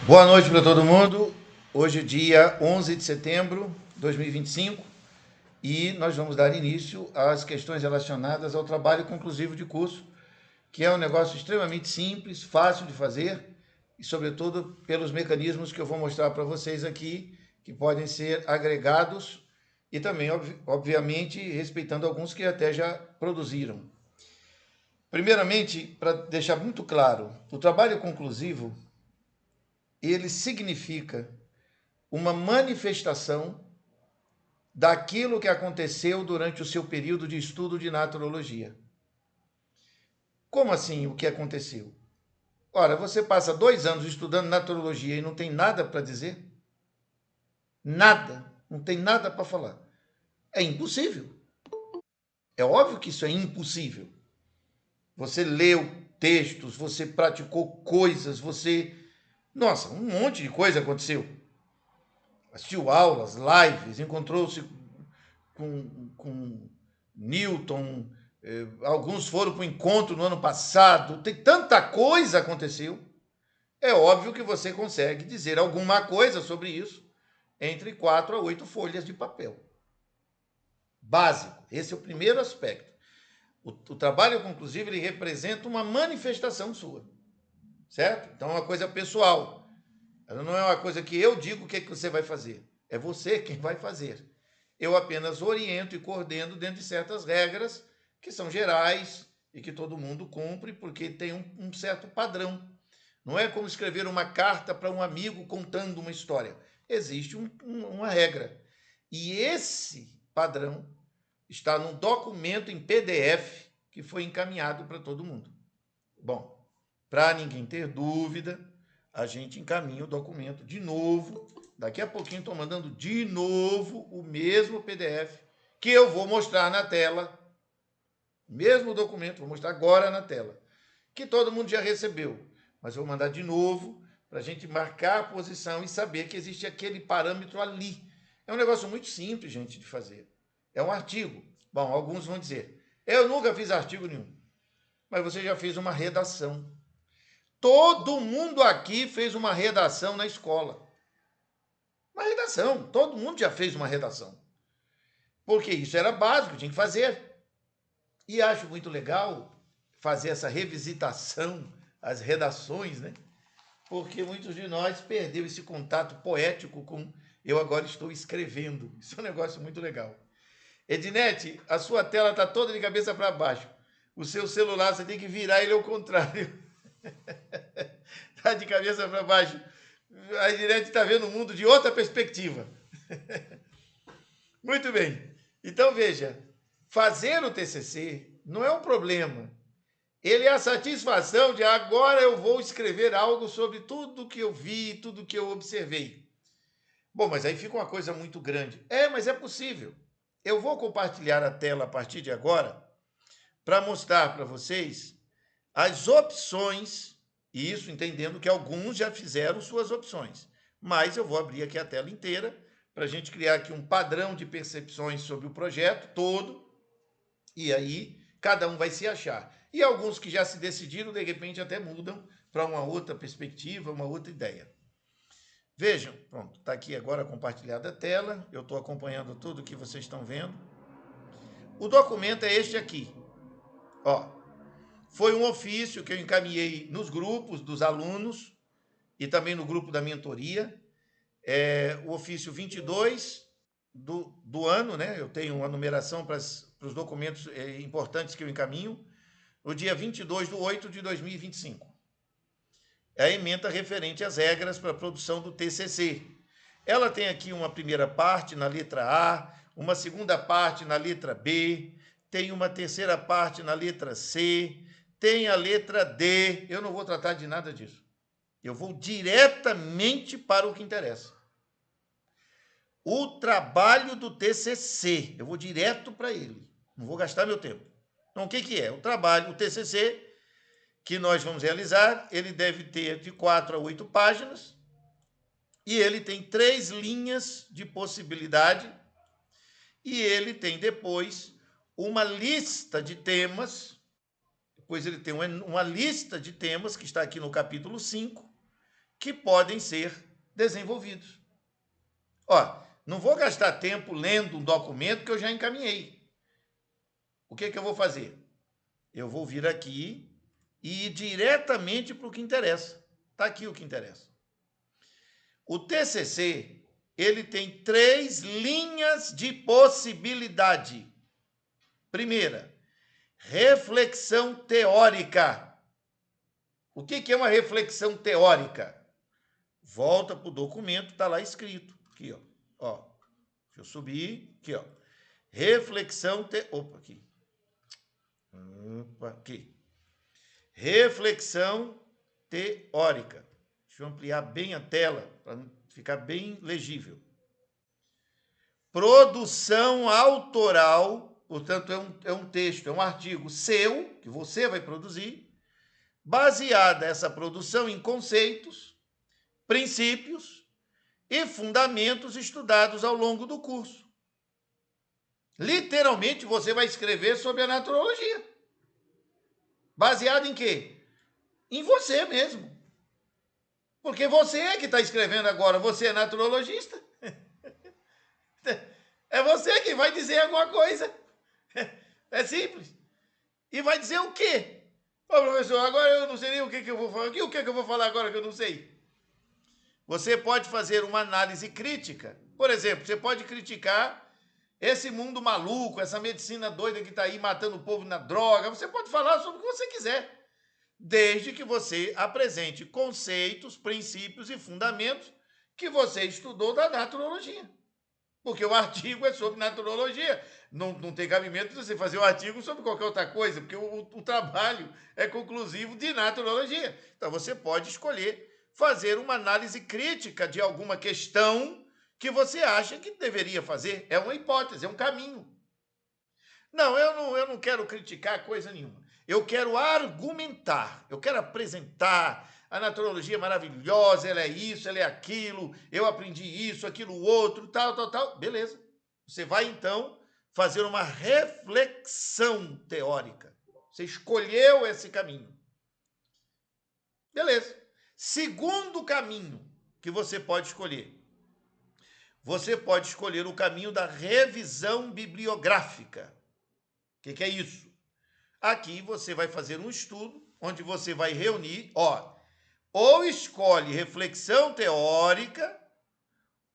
Boa noite para todo mundo. Hoje é dia 11 de setembro de 2025 e nós vamos dar início às questões relacionadas ao trabalho conclusivo de curso, que é um negócio extremamente simples, fácil de fazer e, sobretudo, pelos mecanismos que eu vou mostrar para vocês aqui, que podem ser agregados e também, obviamente, respeitando alguns que até já produziram. Primeiramente, para deixar muito claro, o trabalho conclusivo, ele significa uma manifestação daquilo que aconteceu durante o seu período de estudo de naturologia. Como assim o que aconteceu? Ora, você passa 2 anos estudando naturologia e não tem nada para dizer? Nada. Não tem nada para falar. É impossível. É óbvio que isso é impossível. Você leu textos, você praticou coisas, você. Nossa, um monte de coisa aconteceu. Assistiu aulas, lives, encontrou-se com Newton, alguns foram para o encontro no ano passado, tem tanta coisa aconteceu. É óbvio que você consegue dizer alguma coisa sobre isso entre 4 a 8 folhas de papel. Básico. Esse é o primeiro aspecto. O trabalho conclusivo ele representa uma manifestação sua, certo? Então é uma coisa pessoal. Ela não é uma coisa que eu digo o que, é que você vai fazer. É você quem vai fazer. Eu apenas oriento e coordeno dentro de certas regras que são gerais e que todo mundo cumpre porque tem um certo padrão. Não é como escrever uma carta para um amigo contando uma história. Existe uma regra. E esse padrão está num documento em PDF que foi encaminhado para todo mundo. Bom, para ninguém ter dúvida, a gente encaminha o documento de novo. Daqui a pouquinho estou mandando de novo o mesmo PDF que eu vou mostrar na tela. Mesmo documento, vou mostrar agora na tela. Que todo mundo já recebeu. Mas vou mandar de novo para a gente marcar a posição e saber que existe aquele parâmetro ali. É um negócio muito simples, gente, de fazer. É um artigo. Bom, alguns vão dizer, eu nunca fiz artigo nenhum. Mas você já fez uma redação. Todo mundo aqui fez uma redação na escola. Uma redação. Todo mundo já fez uma redação. Porque isso era básico, tinha que fazer. E acho muito legal fazer essa revisitação, as redações, né? Porque muitos de nós perdeu esse contato poético com eu agora estou escrevendo. Isso é um negócio muito legal. Ednete, a sua tela está toda de cabeça para baixo. O seu celular você tem que virar ele ao contrário. Está de cabeça para baixo. A Ednete está vendo o mundo de outra perspectiva. Muito bem. Então veja, fazer o TCC não é um problema. Ele é a satisfação de agora eu vou escrever algo sobre tudo que eu vi, tudo que eu observei. Bom, mas aí fica uma coisa muito grande. É, mas é possível. Eu vou compartilhar a tela a partir de agora para mostrar para vocês as opções, e isso entendendo que alguns já fizeram suas opções. Mas eu vou abrir aqui a tela inteira para a gente criar aqui um padrão de percepções sobre o projeto todo, e aí cada um vai se achar. E alguns que já se decidiram, de repente até mudam para uma outra perspectiva, uma outra ideia. Vejam, pronto, está aqui agora compartilhada a tela, eu estou acompanhando tudo que vocês estão vendo. O documento é este aqui. Ó, foi um ofício que eu encaminhei nos grupos dos alunos e também no grupo da mentoria. O ofício 22 do ano, né? Eu tenho uma numeração para os documentos importantes que eu encaminho, no dia 22/8/2025. É a ementa referente às regras para a produção do TCC. Ela tem aqui uma primeira parte na letra A, uma segunda parte na letra B, tem uma terceira parte na letra C, tem a letra D. Eu não vou tratar de nada disso. Eu vou diretamente para o que interessa. O trabalho do TCC. Eu vou direto para ele. Não vou gastar meu tempo. Então, o que é? O trabalho, o TCC, que nós vamos realizar, ele deve ter de 4 a 8 páginas, e ele tem 3 linhas de possibilidade, e ele tem depois uma lista de temas, depois ele tem uma lista de temas, que está aqui no capítulo 5, que podem ser desenvolvidos. Ó, não vou gastar tempo lendo um documento que eu já encaminhei. O que eu vou fazer? Eu vou vir aqui e ir diretamente para o que interessa. Está aqui o que interessa. O TCC, ele tem 3 linhas de possibilidade. Primeira, reflexão teórica. O que é uma reflexão teórica? Volta para o documento, está lá escrito. Aqui, ó. Deixa eu subir. Aqui, ó. Reflexão teórica. Opa, aqui. Opa, aqui. Reflexão teórica. Deixa eu ampliar bem a tela para ficar bem legível. Produção autoral, portanto, é um texto, é um artigo seu, que você vai produzir, baseada essa produção em conceitos, princípios e fundamentos estudados ao longo do curso. Literalmente, você vai escrever sobre a naturologia. Baseado em quê? Em você mesmo. Porque você é que está escrevendo agora, você é naturologista. É você que vai dizer alguma coisa. É simples. E vai dizer o quê? Ô, professor, agora eu não sei nem o que eu vou falar. O que eu vou falar agora que eu não sei? Você pode fazer uma análise crítica. Por exemplo, você pode criticar esse mundo maluco, essa medicina doida que está aí matando o povo na droga. Você pode falar sobre o que você quiser, desde que você apresente conceitos, princípios e fundamentos que você estudou da naturologia. Porque o artigo é sobre naturologia. Não tem cabimento de você fazer um artigo sobre qualquer outra coisa, porque o trabalho é conclusivo de naturologia. Então, você pode escolher fazer uma análise crítica de alguma questão que você acha que deveria fazer. É uma hipótese, é um caminho. Não, eu não quero criticar coisa nenhuma. Eu quero argumentar, eu quero apresentar. A naturologia é maravilhosa, ela é isso, ela é aquilo, eu aprendi isso, aquilo outro, tal. Beleza. Você vai, então, fazer uma reflexão teórica. Você escolheu esse caminho. Beleza. Segundo caminho que você pode escolher. Você pode escolher o caminho da revisão bibliográfica. O que é isso? Aqui você vai fazer um estudo onde você vai reunir, ou escolhe reflexão teórica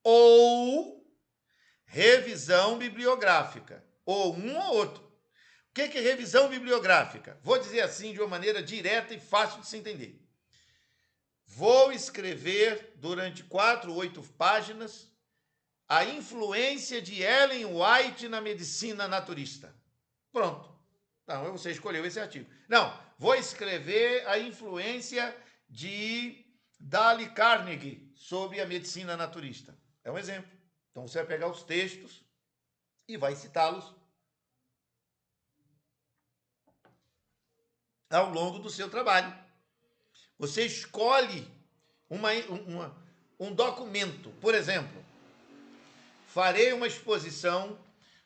ou revisão bibliográfica, ou um ou outro. O que é revisão bibliográfica? Vou dizer assim de uma maneira direta e fácil de se entender. Vou escrever durante 4 ou 8 páginas a influência de Ellen White na medicina naturista. Pronto. Então, você escolheu esse artigo. Não, vou escrever a influência de Dale Carnegie sobre a medicina naturista. É um exemplo. Então, você vai pegar os textos e vai citá-los ao longo do seu trabalho. Você escolhe um documento. Por exemplo, farei uma exposição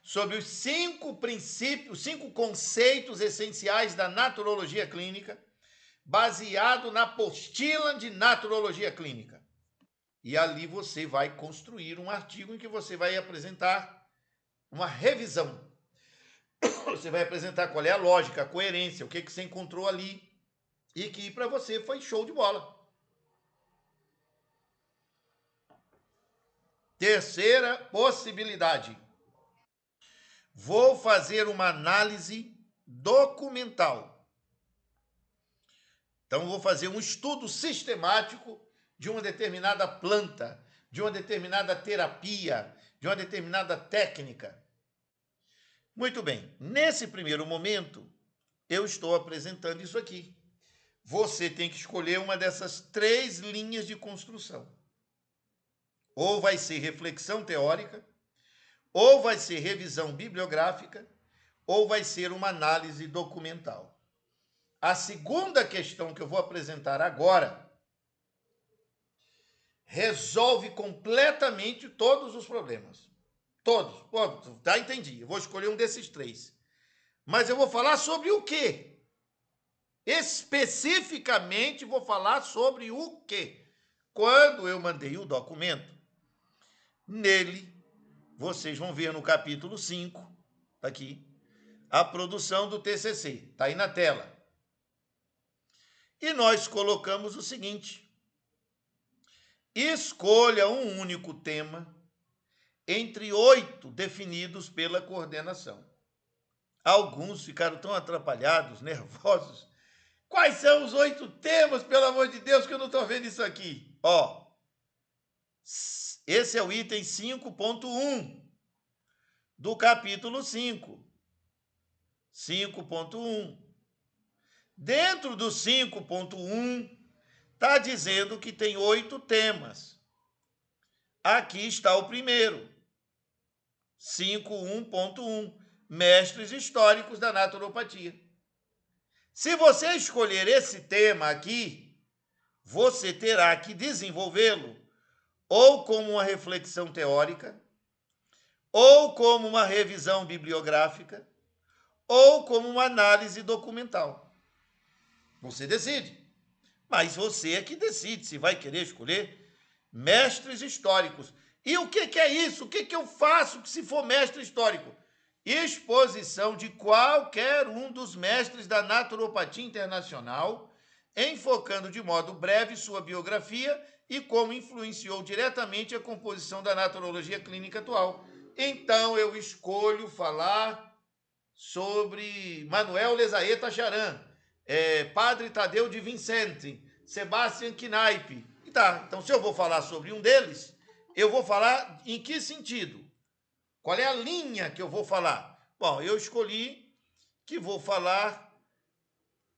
sobre os 5 princípios, 5 conceitos essenciais da naturologia clínica, baseado na apostila de naturologia clínica. E ali você vai construir um artigo em que você vai apresentar uma revisão. Você vai apresentar qual é a lógica, a coerência, o que você encontrou ali e que para você foi show de bola. Terceira possibilidade. Vou fazer uma análise documental. Então, vou fazer um estudo sistemático de uma determinada planta, de uma determinada terapia, de uma determinada técnica. Muito bem, nesse primeiro momento, eu estou apresentando isso aqui. Você tem que escolher uma dessas 3 linhas de construção. Ou vai ser reflexão teórica, ou vai ser revisão bibliográfica, ou vai ser uma análise documental. A segunda questão que eu vou apresentar agora resolve completamente todos os problemas. Todos. Tá, entendi. Eu vou escolher um desses 3. Mas eu vou falar sobre o quê? Especificamente vou falar sobre o quê? Quando eu mandei o documento, nele, vocês vão ver no capítulo 5, aqui, a produção do TCC. Está aí na tela. E nós colocamos o seguinte: escolha um único tema entre 8 definidos pela coordenação. Alguns ficaram tão atrapalhados, nervosos. Quais são os 8 temas, pelo amor de Deus, que eu não estou vendo isso aqui? Ó, esse é o item 5.1 do capítulo 5. 5.1. Dentro do 5.1, está dizendo que tem 8 temas. Aqui está o primeiro. 5.1.1. Mestres históricos da naturopatia. Se você escolher esse tema aqui, você terá que desenvolvê-lo ou como uma reflexão teórica, ou como uma revisão bibliográfica, ou como uma análise documental. Você decide. Mas você é que decide se vai querer escolher mestres históricos. E o que é isso? O que eu faço se for mestre histórico? Exposição de qualquer um dos mestres da naturopatia internacional, enfocando de modo breve sua biografia e como influenciou diretamente a composição da naturologia clínica atual. Então, eu escolho falar sobre Manuel Lezaeta Charan, Padre Tadeu de Vincenti, Sebastian Kneipp. E tá, então se eu vou falar sobre um deles, eu vou falar em que sentido? Qual é a linha que eu vou falar? Bom, eu escolhi que vou falar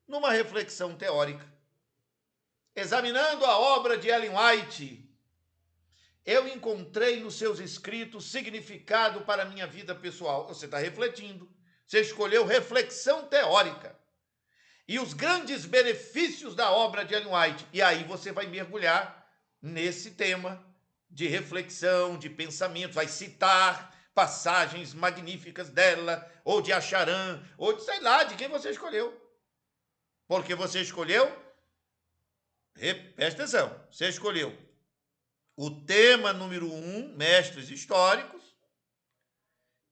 numa reflexão teórica. Examinando a obra de Ellen White, eu encontrei nos seus escritos significado para a minha vida pessoal. Você está refletindo. Você escolheu reflexão teórica. E os grandes benefícios da obra de Ellen White. E aí você vai mergulhar nesse tema de reflexão, de pensamento, vai citar passagens magníficas dela, ou de Acharan, ou de, sei lá, de quem você escolheu. Porque você escolheu, presta atenção, você escolheu o tema número 1, mestres históricos,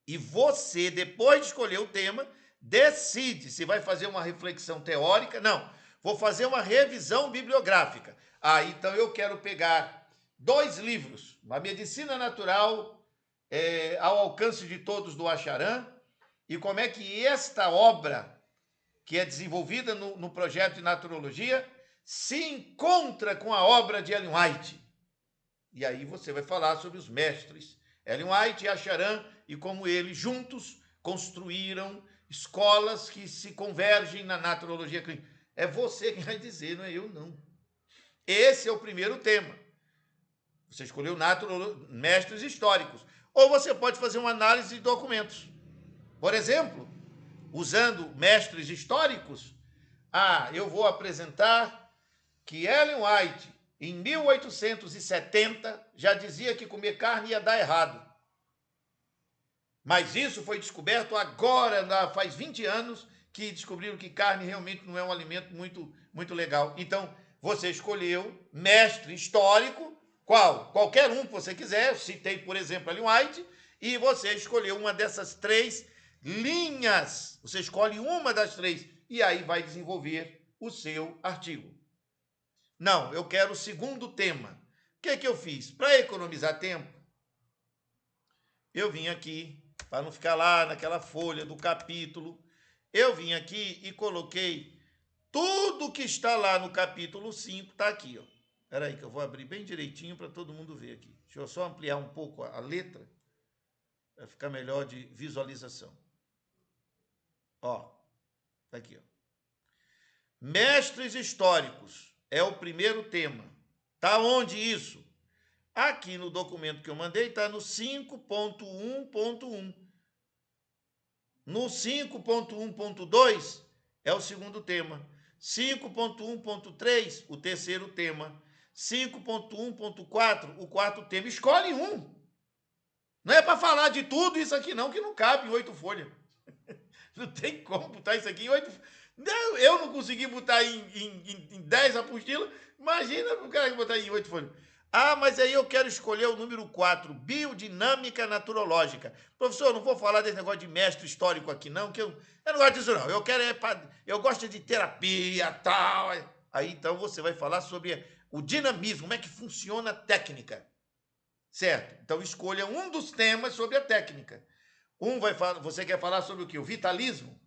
e você, depois de escolher o tema, decide se vai fazer uma reflexão teórica. Não, vou fazer uma revisão bibliográfica. Então eu quero pegar 2 livros, A Medicina Natural ao Alcance de Todos, do Acharan, e como é que esta obra, que é desenvolvida no projeto de naturologia, se encontra com a obra de Ellen White. E aí você vai falar sobre os mestres Ellen White e Acharan e como eles juntos construíram escolas que se convergem na naturologia clínica. É você quem vai dizer, não é eu, não. Esse é o primeiro tema. Você escolheu mestres históricos. Ou você pode fazer uma análise de documentos. Por exemplo, usando mestres históricos, eu vou apresentar que Ellen White, em 1870, já dizia que comer carne ia dar errado. Mas isso foi descoberto agora, faz 20 anos, que descobriram que carne realmente não é um alimento muito legal. Então, você escolheu mestre histórico, qual? Qualquer um que você quiser. Eu citei, por exemplo, Ellen White, e você escolheu uma dessas 3 linhas. Você escolhe uma das 3 e aí vai desenvolver o seu artigo. Não, eu quero o segundo tema. O que eu fiz? Para economizar tempo, eu vim aqui, para não ficar lá naquela folha do capítulo, eu vim aqui e coloquei tudo que está lá no capítulo 5, está aqui, ó. Espera aí que eu vou abrir bem direitinho para todo mundo ver aqui. Deixa eu só ampliar um pouco a letra, para ficar melhor de visualização. Ó, tá aqui, ó. Mestres históricos é o primeiro tema. Tá onde isso? Aqui no documento que eu mandei está no 5.1.1. No 5.1.2 é o segundo tema. 5.1.3, o terceiro tema. 5.1.4, o quarto tema. Escolhe um. Não é para falar de tudo isso aqui não, que não cabe em 8 folhas. Não tem como botar isso aqui em 8 folhas. Eu não consegui botar em 10 apostilas, imagina o cara que botar em 8 folhas. Ah, mas aí eu quero escolher o número 4, biodinâmica naturológica. Professor, eu não vou falar desse negócio de mestre histórico aqui, não, que eu não gosto disso, não. Eu gosto de terapia tal. Aí então você vai falar sobre o dinamismo, como é que funciona a técnica. Certo? Então escolha um dos temas sobre a técnica. Você quer falar sobre o quê? O vitalismo?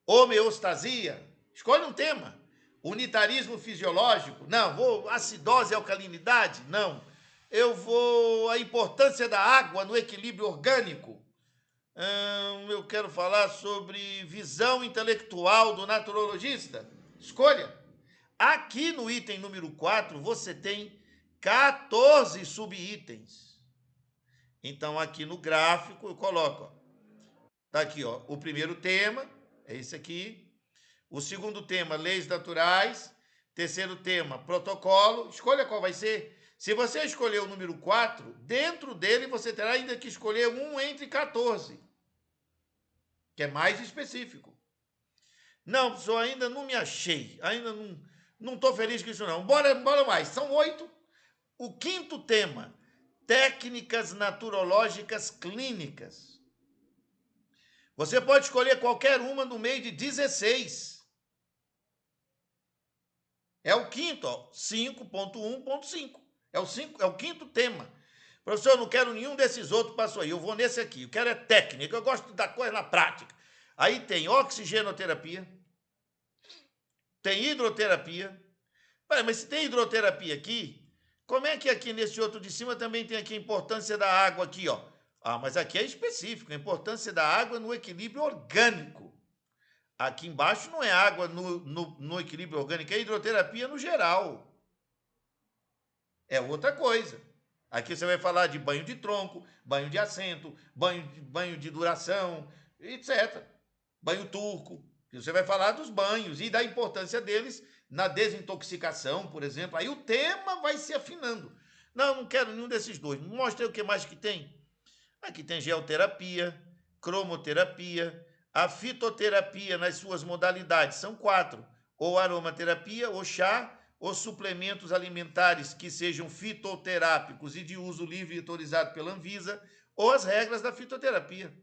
Homeostasia? Escolhe um tema. Unitarismo fisiológico? Não. Acidose e alcalinidade? Não. Eu vou a importância da água no equilíbrio orgânico. Eu quero falar sobre visão intelectual do naturologista. Escolha. Aqui no item número 4, você tem 14 subitens. Então, aqui no gráfico, eu coloco, ó, tá aqui, ó, o primeiro tema, é esse aqui. O segundo tema, leis naturais. Terceiro tema, protocolo. Escolha qual vai ser. Se você escolher o número 4, dentro dele você terá ainda que escolher um entre 14, que é mais específico. Não, professor, ainda não me achei. Ainda não estou feliz com isso, não. Bora mais. São 8. O quinto tema, técnicas naturológicas clínicas. Você pode escolher qualquer uma no meio de 16. É o quinto, ó, 5.1.5. É o quinto tema. Professor, eu não quero nenhum desses outros, passou aí. Eu vou nesse aqui. Eu quero é técnica. Eu gosto da coisa na prática. Aí tem oxigenoterapia, tem hidroterapia. Mas se tem hidroterapia aqui, como é que aqui nesse outro de cima também tem aqui a importância da água aqui, ó? Ah, mas aqui é específico, a importância da água no equilíbrio orgânico. Aqui embaixo não é água no equilíbrio orgânico, é hidroterapia no geral. É outra coisa. Aqui você vai falar de banho de tronco, banho de assento, banho de duração, etc. Banho turco. Você vai falar dos banhos e da importância deles na desintoxicação, por exemplo. Aí o tema vai se afinando. Não quero nenhum desses dois. Mostra aí o que mais que tem. Aqui tem geoterapia, cromoterapia, a fitoterapia nas suas modalidades. São 4. Ou aromaterapia, ou chá, ou suplementos alimentares que sejam fitoterápicos e de uso livre e autorizado pela Anvisa, ou as regras da fitoterapia.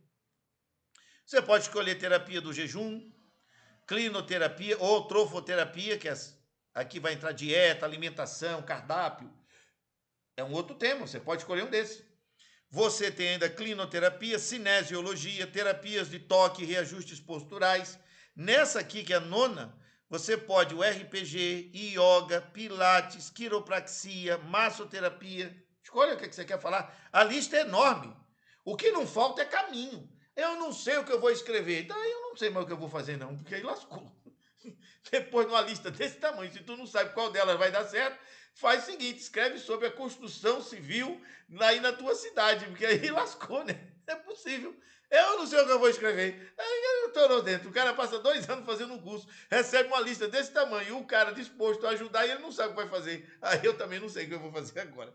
Você pode escolher terapia do jejum, clinoterapia ou trofoterapia, que aqui vai entrar dieta, alimentação, cardápio. É um outro tema, você pode escolher um desses. Você tem ainda clinoterapia, cinesiologia, terapias de toque e reajustes posturais. Nessa aqui, que é a nona, você pode o RPG, yoga, pilates, quiropraxia, massoterapia. Escolha o que você quer falar. A lista é enorme. O que não falta é caminho. Eu não sei o que eu vou escrever. Então eu não sei mais o que eu vou fazer, não, porque aí lascou. Depois de uma lista desse tamanho, se tu não sabe qual delas vai dar certo, faz o seguinte, escreve sobre a construção civil aí na tua cidade, porque aí lascou, né? É possível. Eu não sei o que eu vou escrever. Aí eu estou dentro. O cara passa 2 anos fazendo um curso, recebe uma lista desse tamanho, e o cara disposto a ajudar e ele não sabe o que vai fazer. Aí eu também não sei o que eu vou fazer agora.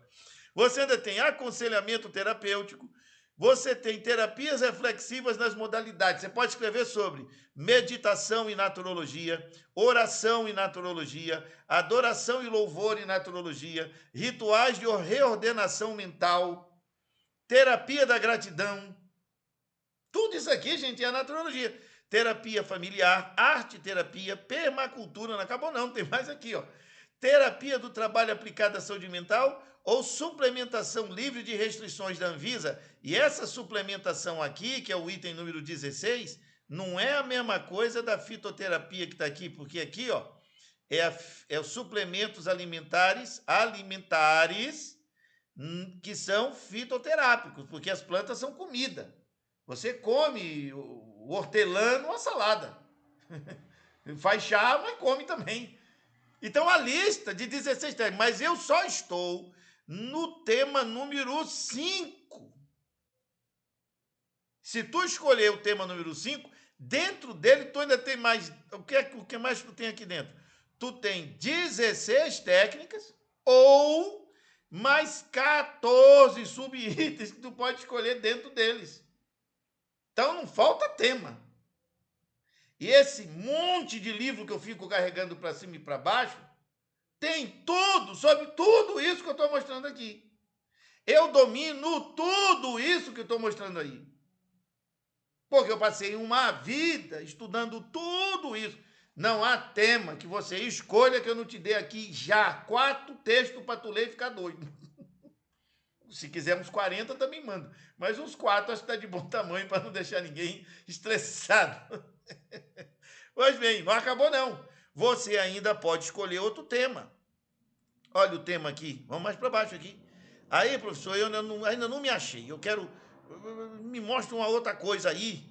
Você ainda tem aconselhamento terapêutico, você tem terapias reflexivas nas modalidades. Você pode escrever sobre meditação e naturologia, oração e naturologia, adoração e louvor e naturologia, rituais de reordenação mental, terapia da gratidão. Tudo isso aqui, gente, é a naturologia. Terapia familiar, arte terapia, permacultura, não acabou não, tem mais aqui, ó. Terapia do trabalho aplicada à saúde mental ou suplementação livre de restrições da Anvisa. E essa suplementação aqui, que é o item número 16, não é a mesma coisa da fitoterapia que está aqui, porque aqui, ó, é os suplementos alimentares que são fitoterápicos, porque as plantas são comida. Você come o hortelã numa salada. Faz chá, mas come também. Então, a lista de 16 técnicas, mas eu só estou no tema número 5. Se tu escolher o tema número 5, dentro dele tu ainda tem mais. O que mais tu tem aqui dentro? Tu tem 16 técnicas ou mais 14 sub-itens que tu pode escolher dentro deles. Então não falta tema. E esse monte de livro que eu fico carregando para cima e para baixo, tem tudo, sobre tudo isso que eu estou mostrando aqui. Eu domino tudo isso que eu estou mostrando aí. Porque eu passei uma vida estudando tudo isso. Não há tema que você escolha que eu não te dê aqui já 4 textos para tu ler e ficar doido. Se quisermos 40, também mando. Mas uns 4 acho que está de bom tamanho para não deixar ninguém estressado. Pois bem, não acabou não. Você ainda pode escolher outro tema. Olha o tema aqui. Vamos mais para baixo aqui. Aí, professor, eu ainda não me achei. Eu quero... Me mostra uma outra coisa aí.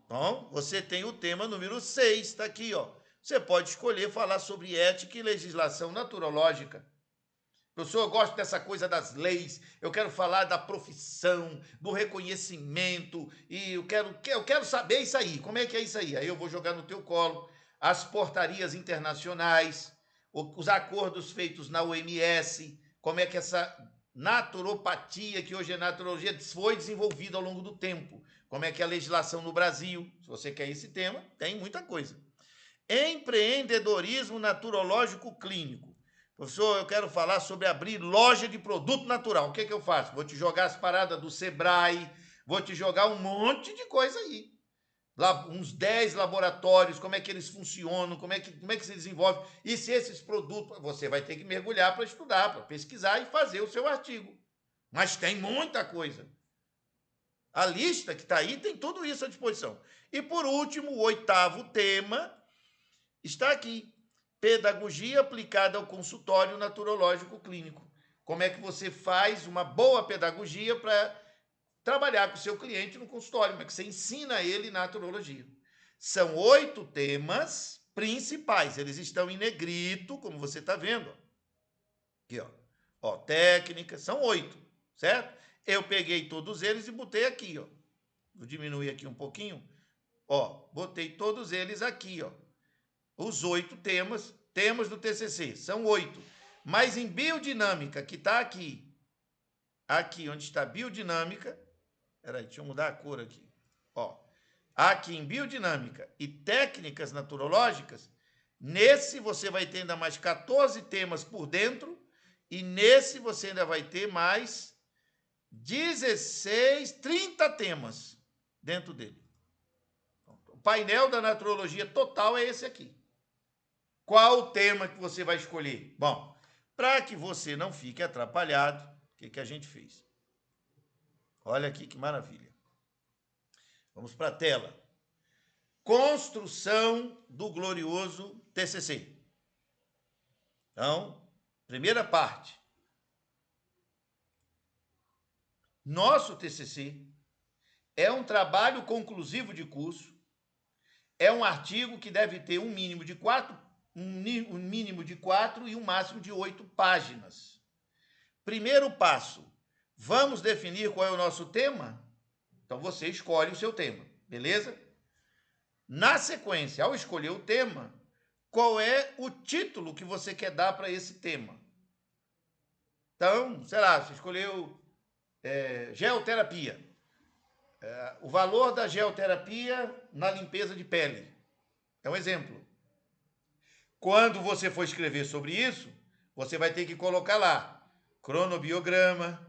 Então, você tem o tema número 6, está aqui, ó. Você pode escolher falar sobre ética e legislação naturológica. Professor, eu gosto dessa coisa das leis, eu quero falar da profissão, do reconhecimento, e eu quero saber isso aí. Como é que é isso aí? Aí eu vou jogar no teu colo as portarias internacionais, os acordos feitos na OMS, como é que essa naturopatia, que hoje é naturologia, foi desenvolvida ao longo do tempo. Como é que é a legislação no Brasil? Se você quer esse tema, tem muita coisa. Empreendedorismo naturológico clínico. Professor, eu quero falar sobre abrir loja de produto natural. O que eu faço? Vou te jogar as paradas do Sebrae, vou te jogar um monte de coisa aí. Lá, uns 10 laboratórios, como é que eles funcionam, como é que se desenvolve. E se esses produtos, você vai ter que mergulhar para estudar, para pesquisar e fazer o seu artigo. Mas tem muita coisa. A lista que está aí tem tudo isso à disposição. E por último, o 8º tema está aqui. Pedagogia aplicada ao consultório naturológico clínico. Como é que você faz uma boa pedagogia para trabalhar com o seu cliente no consultório? Como é que você ensina ele naturologia? São 8 temas principais. Eles estão em negrito, como você está vendo. Aqui, ó. Ó, técnica, são 8, certo? Eu peguei todos eles e botei aqui, ó. Vou diminuir aqui um pouquinho. Ó, botei todos eles aqui, ó. Os 8 temas do TCC, são 8. Mas em biodinâmica, que está aqui, onde está biodinâmica, peraí, deixa eu mudar a cor aqui. Ó, aqui em biodinâmica e técnicas naturológicas, nesse você vai ter ainda mais 14 temas por dentro, e nesse você ainda vai ter mais 16, 30 temas dentro dele. O painel da naturologia total é esse aqui. Qual o tema que você vai escolher? Bom, para que você não fique atrapalhado, o que a gente fez? Olha aqui que maravilha. Vamos para a tela. Construção do glorioso TCC. Então, primeira parte. Nosso TCC é um trabalho conclusivo de curso, é um artigo que deve ter um mínimo de 4 e um máximo de 8 páginas. Primeiro passo, vamos definir qual é o nosso tema? Então você escolhe o seu tema, beleza? Na sequência, ao escolher o tema, qual é o título que você quer dar para esse tema? Então, sei lá, você escolheu geoterapia. O valor da geoterapia na limpeza de pele. É um exemplo. Quando você for escrever sobre isso, você vai ter que colocar lá cronobiograma,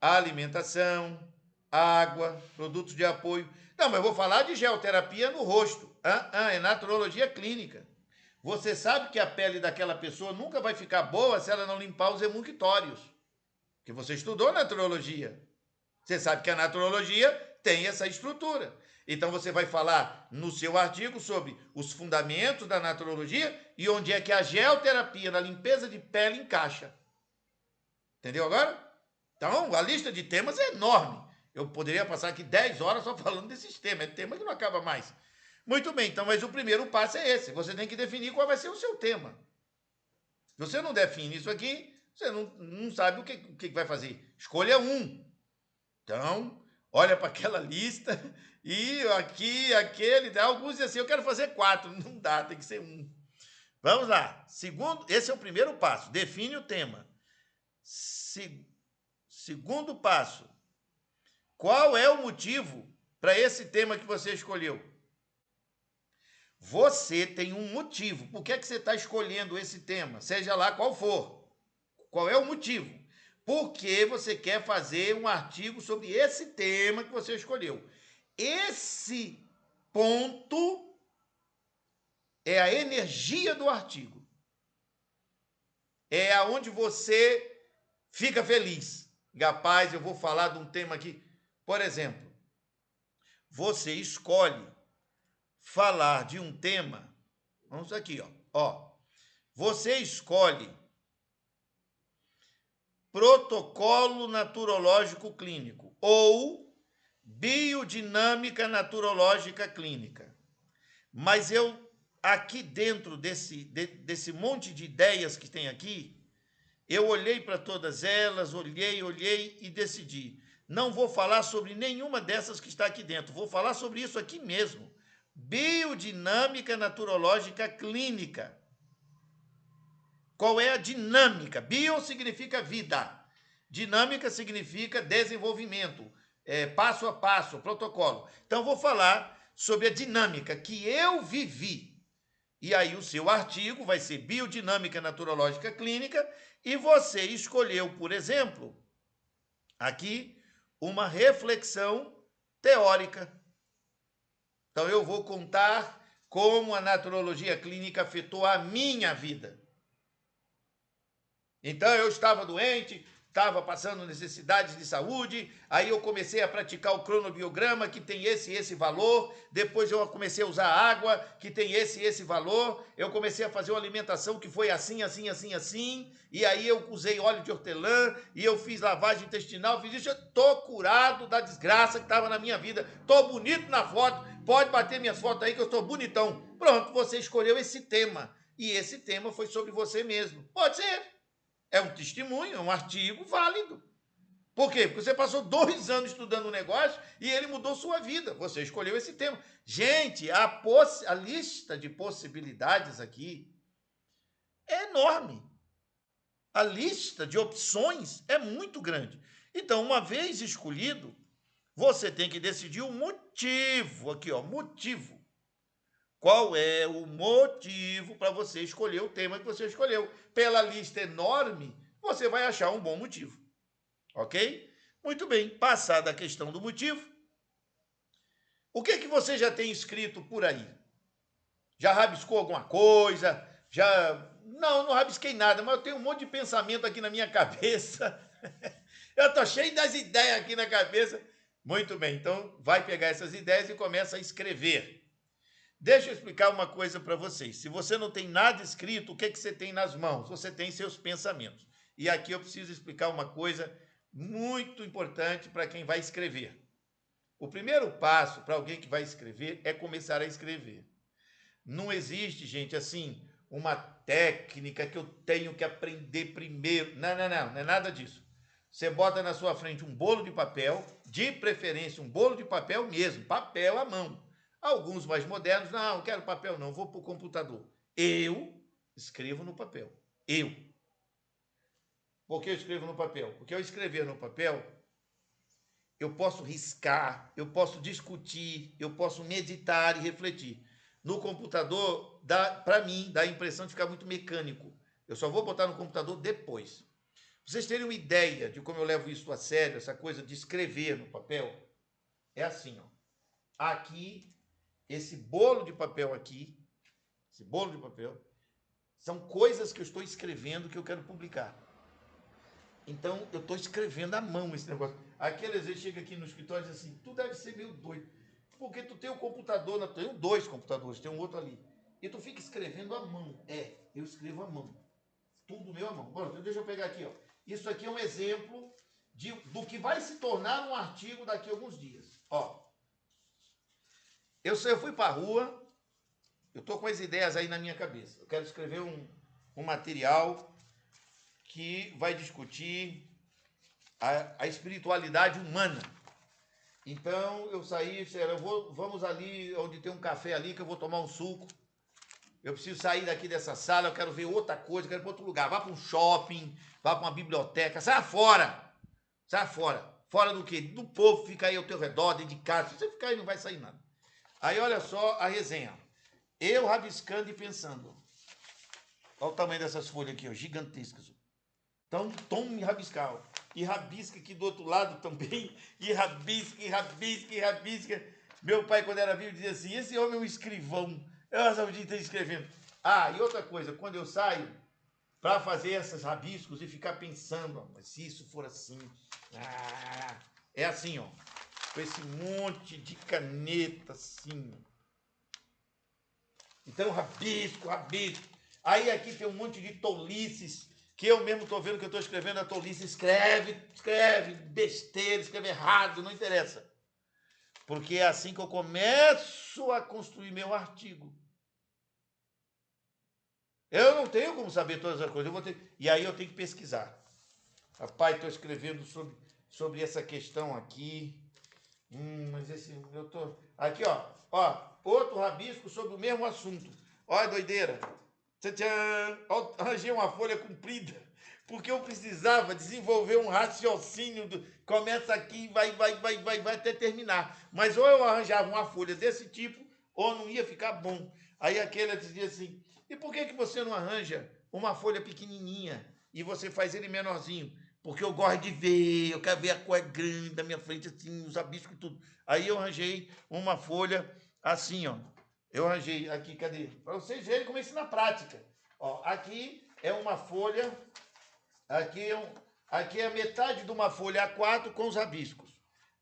alimentação, água, produtos de apoio. Não, mas eu vou falar de geoterapia no rosto. É naturologia clínica. Você sabe que a pele daquela pessoa nunca vai ficar boa se ela não limpar os emunquitórios. Porque você estudou naturologia. Você sabe que a naturologia tem essa estrutura. Então você vai falar no seu artigo sobre os fundamentos da naturologia e onde é que a geoterapia na limpeza de pele encaixa. Entendeu agora? Então, a lista de temas é enorme. Eu poderia passar aqui 10 horas só falando desses temas. É tema que não acaba mais. Muito bem, então, mas o primeiro passo é esse. Você tem que definir qual vai ser o seu tema. Se você não define isso aqui, você não sabe o que vai fazer. Escolha um. Então, olha para aquela lista e aqui, aquele, alguns dizem assim, eu quero fazer 4. Não dá, tem que ser um. Vamos lá. Esse é o primeiro passo. Define o tema. Segundo passo. Qual é o motivo para esse tema que você escolheu? Você tem um motivo. Por que é que você está escolhendo esse tema? Seja lá qual for. Qual é o motivo? Porque você quer fazer um artigo sobre esse tema que você escolheu. Esse ponto é a energia do artigo. É aonde você fica feliz. Rapaz, eu vou falar de um tema aqui. Por exemplo, você escolhe falar de um tema. Vamos aqui, ó. Você escolhe protocolo naturológico clínico ou biodinâmica naturológica clínica. Mas eu, aqui dentro desse monte de ideias que tem aqui, eu olhei para todas elas, olhei e decidi. Não vou falar sobre nenhuma dessas que está aqui dentro, vou falar sobre isso aqui mesmo. Biodinâmica naturológica clínica. Qual é a dinâmica? Bio significa vida. Dinâmica significa desenvolvimento, passo a passo, protocolo. Então, vou falar sobre a dinâmica que eu vivi. E aí, o seu artigo vai ser Biodinâmica Naturológica Clínica e você escolheu, por exemplo, aqui, uma reflexão teórica. Então, eu vou contar como a naturologia clínica afetou a minha vida. Então, eu estava doente, estava passando necessidades de saúde, aí eu comecei a praticar o cronobiograma, que tem esse e esse valor, depois eu comecei a usar água, que tem esse e esse valor, eu comecei a fazer uma alimentação que foi assim, e aí eu usei óleo de hortelã, e eu fiz lavagem intestinal, fiz isso, eu estou curado da desgraça que estava na minha vida, estou bonito na foto, pode bater minhas fotos aí que eu estou bonitão. Pronto, você escolheu esse tema, e esse tema foi sobre você mesmo. Pode ser. É um testemunho, é um artigo válido. Por quê? Porque você passou 2 anos estudando um negócio e ele mudou sua vida. Você escolheu esse tema. Gente, a lista de possibilidades aqui é enorme. A lista de opções é muito grande. Então, uma vez escolhido, você tem que decidir o motivo. Aqui, ó, motivo. Qual é o motivo para você escolher o tema que você escolheu? Pela lista enorme, você vai achar um bom motivo. Ok? Muito bem. Passada a questão do motivo, o que você já tem escrito por aí? Já rabiscou alguma coisa? Não rabisquei nada, mas eu tenho um monte de pensamento aqui na minha cabeça. Eu estou cheio das ideias aqui na cabeça. Muito bem, então vai pegar essas ideias e começa a escrever. Deixa eu explicar uma coisa para vocês. Se você não tem nada escrito, o que você tem nas mãos? Você tem seus pensamentos. E aqui eu preciso explicar uma coisa muito importante para quem vai escrever. O primeiro passo para alguém que vai escrever é começar a escrever. Não existe, gente, assim, uma técnica que eu tenho que aprender primeiro. Não é nada disso. Você bota na sua frente um bolo de papel, de preferência um bolo de papel mesmo, papel à mão. Alguns mais modernos, não quero papel não, vou para o computador. Eu escrevo no papel. Eu. Por que eu escrevo no papel? Porque eu escrever no papel, eu posso riscar, eu posso discutir, eu posso meditar e refletir. No computador, para mim, dá a impressão de ficar muito mecânico. Eu só vou botar no computador depois. Pra vocês terem uma ideia de como eu levo isso a sério, essa coisa de escrever no papel, é assim, ó. Aqui, esse bolo de papel aqui, esse bolo de papel, são coisas que eu estou escrevendo que eu quero publicar. Então, eu estou escrevendo à mão esse negócio. Aquele às vezes chega aqui no escritório e diz assim, tu deve ser meio doido, porque tu tem um computador, eu tenho 2 computadores, tem um outro ali, e tu fica escrevendo à mão. Eu escrevo à mão. Tudo meu à mão. Bom, então deixa eu pegar aqui, ó. Isso aqui é um exemplo do que vai se tornar um artigo daqui a alguns dias. Ó, eu fui para a rua, eu estou com as ideias aí na minha cabeça. Eu quero escrever um material que vai discutir a espiritualidade humana. Então, eu saí, vamos ali, onde tem um café ali, que eu vou tomar um suco. Eu preciso sair daqui dessa sala, eu quero ver outra coisa, eu quero ir para outro lugar. Vá para um shopping, vá para uma biblioteca, saia fora. Saia fora. Fora do quê? Do povo fica aí ao teu redor, dentro de casa. Se você ficar aí, não vai sair nada. Aí, olha só a resenha. Eu rabiscando e pensando. Olha o tamanho dessas folhas aqui, ó, gigantescas. Então, tome rabiscar. Ó. E rabisca aqui do outro lado também. E rabisca, e rabisca, e rabisca. Meu pai, quando era vivo, dizia assim, esse homem é um escrivão. Eu passava o dia inteiro escrevendo. Ah, e outra coisa, quando eu saio para fazer esses rabiscos e ficar pensando, ó, mas se isso for assim, é assim, ó, com esse monte de caneta assim. Então, rabisco, rabisco. Aí aqui tem um monte de tolices, que eu mesmo estou vendo que eu estou escrevendo a tolice. Escreve besteira, escreve errado, não interessa. Porque é assim que eu começo a construir meu artigo. Eu não tenho como saber todas as coisas. E aí eu tenho que pesquisar. Rapaz, estou escrevendo sobre essa questão aqui. Mas esse. Eu tô. Aqui, ó. Outro rabisco sobre o mesmo assunto. Olha, doideira. Tchan! Arranjei uma folha comprida. Porque eu precisava desenvolver um raciocínio. Começa aqui, vai até terminar. Mas ou eu arranjava uma folha desse tipo, ou não ia ficar bom. Aí aquele dizia assim: e por que você não arranja uma folha pequenininha e você faz ele menorzinho? Porque eu gosto de ver, eu quero ver a cor grande da minha frente, assim, os rabiscos e tudo. Aí eu arranjei uma folha assim, ó. Eu arranjei aqui, cadê? Para vocês verem como é isso na prática. Ó, aqui é uma folha, aqui é a metade de uma folha A4 com os rabiscos.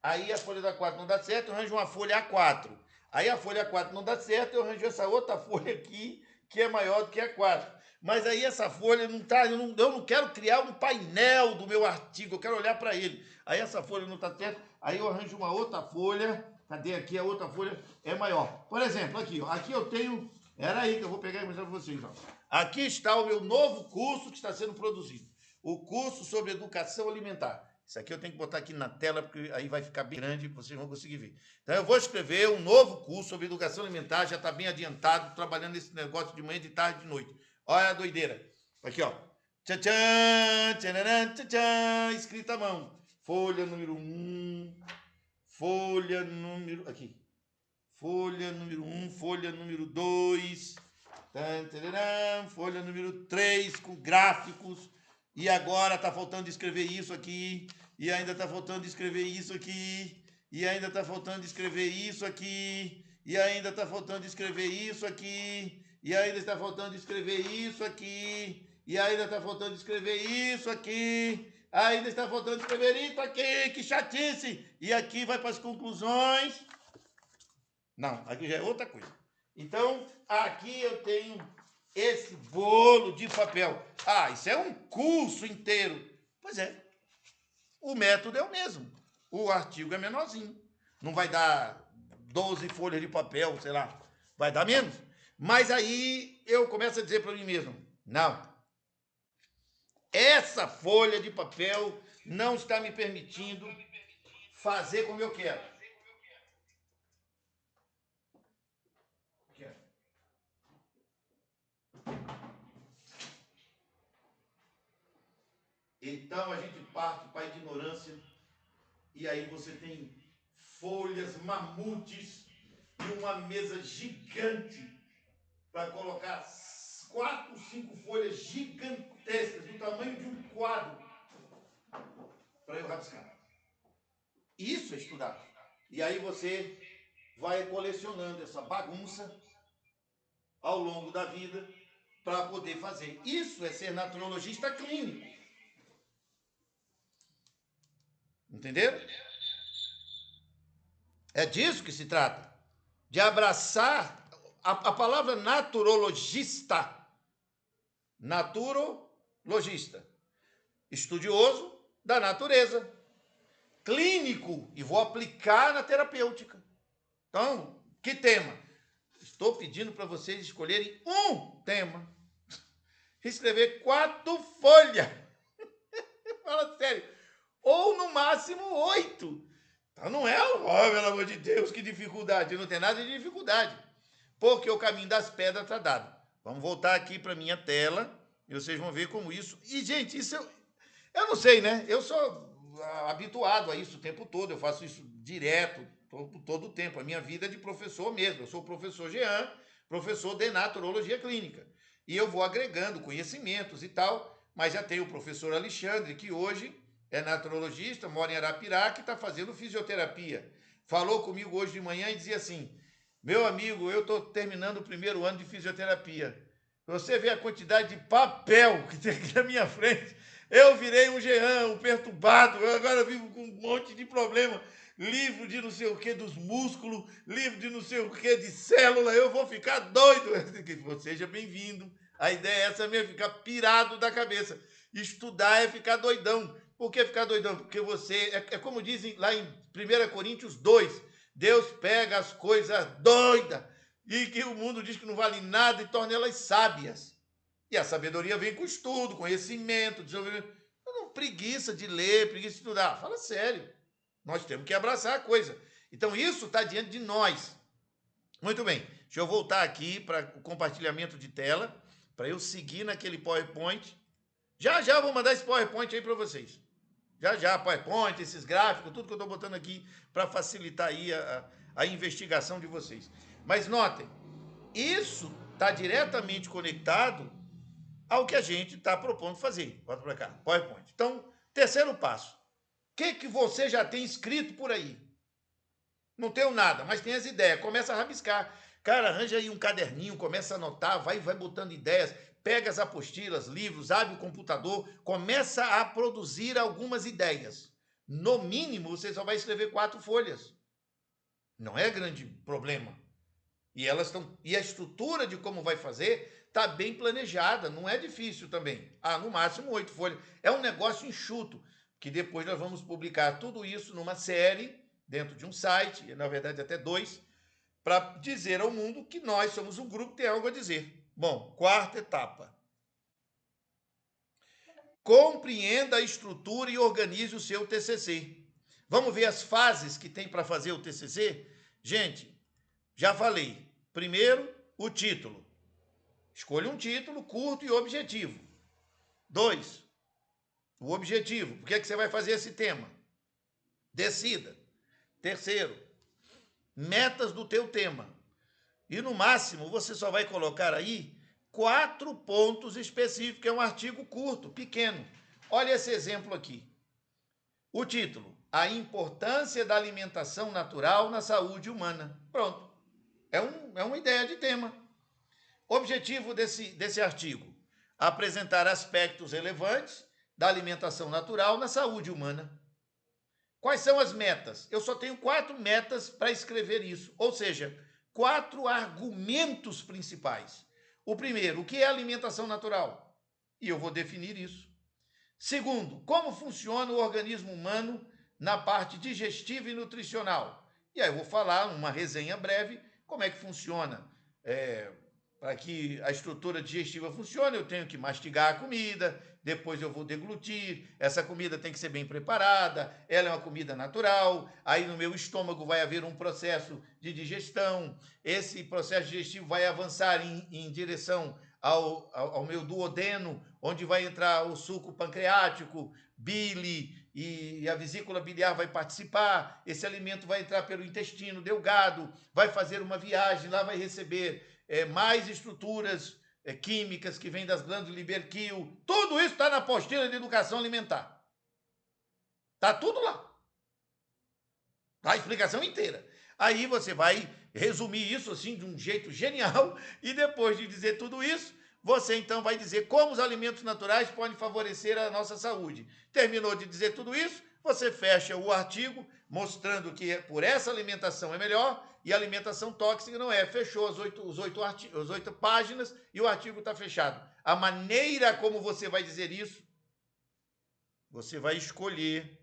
Aí a folha da 4 não dá certo, eu arranjo uma folha A4. Aí a folha A4 não dá certo, eu arranjo essa outra folha aqui, que é maior do que a 4. Mas aí essa folha não está, eu não quero criar um painel do meu artigo, eu quero olhar para ele. Aí essa folha não está certa, aí eu arranjo uma outra folha. Cadê aqui? A outra folha é maior. Por exemplo, aqui, ó, aqui eu tenho. Era aí que eu vou pegar e mostrar para vocês. Ó. Aqui está o meu novo curso que está sendo produzido. O curso sobre educação alimentar. Isso aqui eu tenho que botar aqui na tela, porque aí vai ficar bem grande, vocês vão conseguir ver. Então, eu vou escrever um novo curso sobre educação alimentar, já está bem adiantado, trabalhando nesse negócio de manhã, de tarde, de noite. Olha a doideira. Aqui, ó. Tchan, tchan, tchan, escrita à mão. Folha número 1, folha número... Aqui. Folha número 1, folha número 2, folha número 3, com gráficos. E agora está faltando escrever isso aqui. E ainda está faltando escrever isso aqui. E ainda está faltando escrever isso aqui. E ainda está faltando escrever isso aqui. E ainda está faltando escrever isso aqui. E ainda está faltando escrever isso aqui. Ainda está faltando escrever isso aqui. Que chatice! E aqui vai para as conclusões. Não, aqui já é outra coisa. Então, aqui eu tenho esse bolo de papel. Ah, isso é um curso inteiro. Pois é. O método é o mesmo. O artigo é menorzinho. Não vai dar 12 folhas de papel, sei lá. Vai dar menos. Mas aí eu começo a dizer para mim mesmo: não. Essa folha de papel não está me permitindo fazer como eu quero. Então a gente parte para a ignorância e aí você tem folhas mamutes e uma mesa gigante para colocar 4, 5 folhas gigantescas do tamanho de um quadro para eu rabiscar. Isso é estudar. E aí você vai colecionando essa bagunça ao longo da vida para poder fazer. Isso é ser naturologista clínico. Entenderam? É disso que se trata. De abraçar a palavra naturologista. Naturologista. Estudioso da natureza. Clínico. E vou aplicar na terapêutica. Então, que tema? Estou pedindo para vocês escolherem um tema. Escrever 4 folhas. Fala sério. Ou no máximo 8. Então não é, pelo amor de Deus, que dificuldade. Não tem nada de dificuldade. Porque o caminho das pedras está dado. Vamos voltar aqui para a minha tela e vocês vão ver como isso... E, gente, isso eu não sei, né? Eu sou habituado a isso o tempo todo. Eu faço isso direto, todo o tempo. A minha vida é de professor mesmo. Eu sou o professor Jean, professor de naturologia clínica. E eu vou agregando conhecimentos e tal, mas já tem o professor Alexandre, que hoje é naturologista, mora em Arapiraca e está fazendo fisioterapia. Falou comigo hoje de manhã e dizia assim: meu amigo, eu estou terminando o primeiro ano de fisioterapia. Você vê a quantidade de papel que tem aqui na minha frente. Eu virei um Jean, um perturbado. Eu agora vivo com um monte de problema. Livro de não sei o que dos músculos, livro de não sei o que de célula. Eu vou ficar doido. Seja bem-vindo. A ideia é essa mesmo, ficar pirado da cabeça. Estudar é ficar doidão. Por que ficar doidão? Porque você, é como dizem lá em 1 Coríntios 2, Deus pega as coisas doidas e que o mundo diz que não vale nada e torna elas sábias. E a sabedoria vem com estudo, conhecimento, desenvolvimento. Não, preguiça de ler, preguiça de estudar. Fala sério. Nós temos que abraçar a coisa. Então, isso está diante de nós. Muito bem. Deixa eu voltar aqui para o compartilhamento de tela, para eu seguir naquele PowerPoint. Já já vou mandar esse PowerPoint aí para vocês. Já já, PowerPoint, esses gráficos, tudo que eu estou botando aqui para facilitar aí a investigação de vocês. Mas notem, isso está diretamente conectado ao que a gente está propondo fazer. Bota para cá, PowerPoint. Então, terceiro passo. O que você já tem escrito por aí? Não tenho nada, mas tem as ideias. Começa a rabiscar. Cara, arranja aí um caderninho, começa a anotar, vai botando ideias, pega as apostilas, livros, abre o computador, começa a produzir algumas ideias. No mínimo, você só vai escrever 4 folhas. Não é grande problema. E a estrutura de como vai fazer está bem planejada, não é difícil também. No máximo 8 folhas. É um negócio enxuto, que depois nós vamos publicar tudo isso numa série, dentro de um site, na verdade até 2, para dizer ao mundo que nós somos um grupo que tem algo a dizer. Bom, quarta etapa. Compreenda a estrutura e organize o seu TCC. Vamos ver as fases que tem para fazer o TCC? Gente, já falei. Primeiro, o título. Escolha um título curto e objetivo. 2, o objetivo. Por que é que você vai fazer esse tema? Decida. Terceiro, metas do teu tema. E no máximo, você só vai colocar aí 4 pontos específicos. É um artigo curto, pequeno. Olha esse exemplo aqui. O título: A importância da alimentação natural na saúde humana. Pronto. É uma ideia de tema. Objetivo desse artigo: apresentar aspectos relevantes da alimentação natural na saúde humana. Quais são as metas? Eu só tenho 4 metas para escrever isso, ou seja, 4 argumentos principais. O primeiro, o que é alimentação natural? E eu vou definir isso. Segundo, como funciona o organismo humano na parte digestiva e nutricional? E aí eu vou falar, uma resenha breve, como é que funciona. Para que a estrutura digestiva funcione, eu tenho que mastigar a comida, depois eu vou deglutir, essa comida tem que ser bem preparada, ela é uma comida natural, aí no meu estômago vai haver um processo de digestão, esse processo digestivo vai avançar em direção ao meu duodeno, onde vai entrar o suco pancreático, bile, e a vesícula biliar vai participar, esse alimento vai entrar pelo intestino delgado, vai fazer uma viagem, lá vai receber mais estruturas químicas que vêm das glândulas Liberquil. Tudo isso está na apostila de educação alimentar. Está tudo lá. Tá a explicação inteira. Aí você vai resumir isso assim de um jeito genial e depois de dizer tudo isso, você então vai dizer como os alimentos naturais podem favorecer a nossa saúde. Terminou de dizer tudo isso, você fecha o artigo mostrando que por essa alimentação é melhor e a alimentação tóxica não é. Fechou as 8 páginas e o artigo está fechado. A maneira como você vai dizer isso, você vai escolher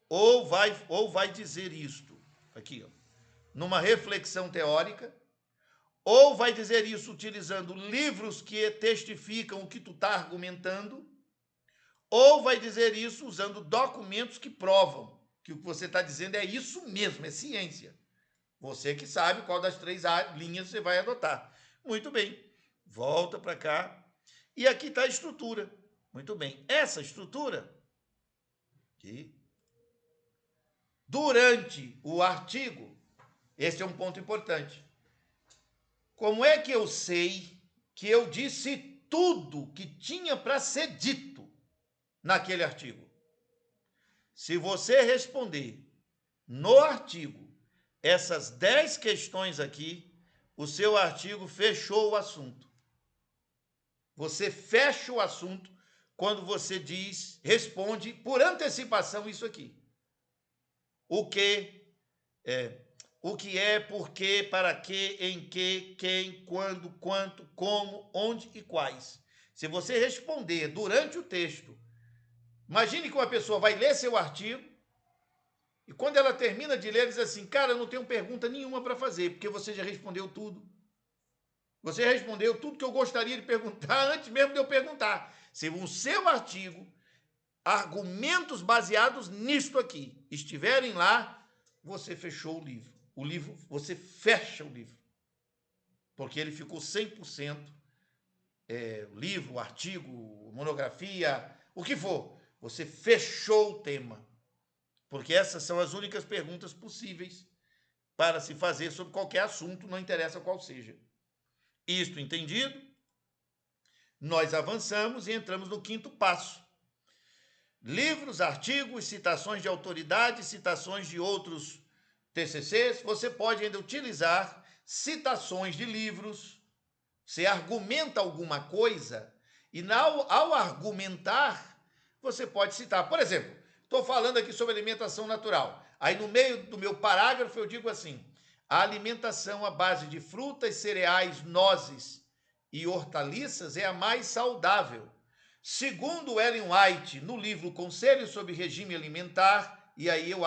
ou vai dizer isto, aqui, ó, numa reflexão teórica, ou vai dizer isso utilizando livros que testificam o que tu está argumentando, ou vai dizer isso usando documentos que provam que o que você está dizendo é isso mesmo, é ciência. Você que sabe qual das 3 linhas você vai adotar. Muito bem, volta para cá. E aqui está a estrutura. Muito bem, essa estrutura, aqui, durante o artigo, esse é um ponto importante. como é que eu sei que eu disse tudo que tinha para ser dito naquele artigo? Se você responder no artigo essas 10 questões aqui, o seu artigo fechou o assunto. Você fecha o assunto quando você responde por antecipação isso aqui. O que é, por quê, para quê, em que, quem, quando, quanto, como, onde e quais. Se você responder durante o texto, imagine que uma pessoa vai ler seu artigo e quando ela termina de ler, ela diz assim, cara, eu não tenho pergunta nenhuma para fazer, porque você já respondeu tudo. Você respondeu tudo que eu gostaria de perguntar antes mesmo de eu perguntar. Se o seu artigo, argumentos baseados nisto aqui, estiverem lá, você fechou o livro. O livro, você fecha o livro. Porque ele ficou 100%, o livro, o artigo, monografia, o que for. Você fechou o tema. Porque essas são as únicas perguntas possíveis para se fazer sobre qualquer assunto, não interessa qual seja. Isto entendido, nós avançamos e entramos no quinto passo. Livros, artigos, citações de autoridades, citações de outros TCCs, você pode ainda utilizar citações de livros, você argumenta alguma coisa e ao argumentar, você pode citar. Por exemplo, estou falando aqui sobre alimentação natural. Aí no meio do meu parágrafo eu digo assim, a alimentação à base de frutas, cereais, nozes e hortaliças é a mais saudável. Segundo Ellen White, no livro Conselhos sobre Regime Alimentar, e aí eu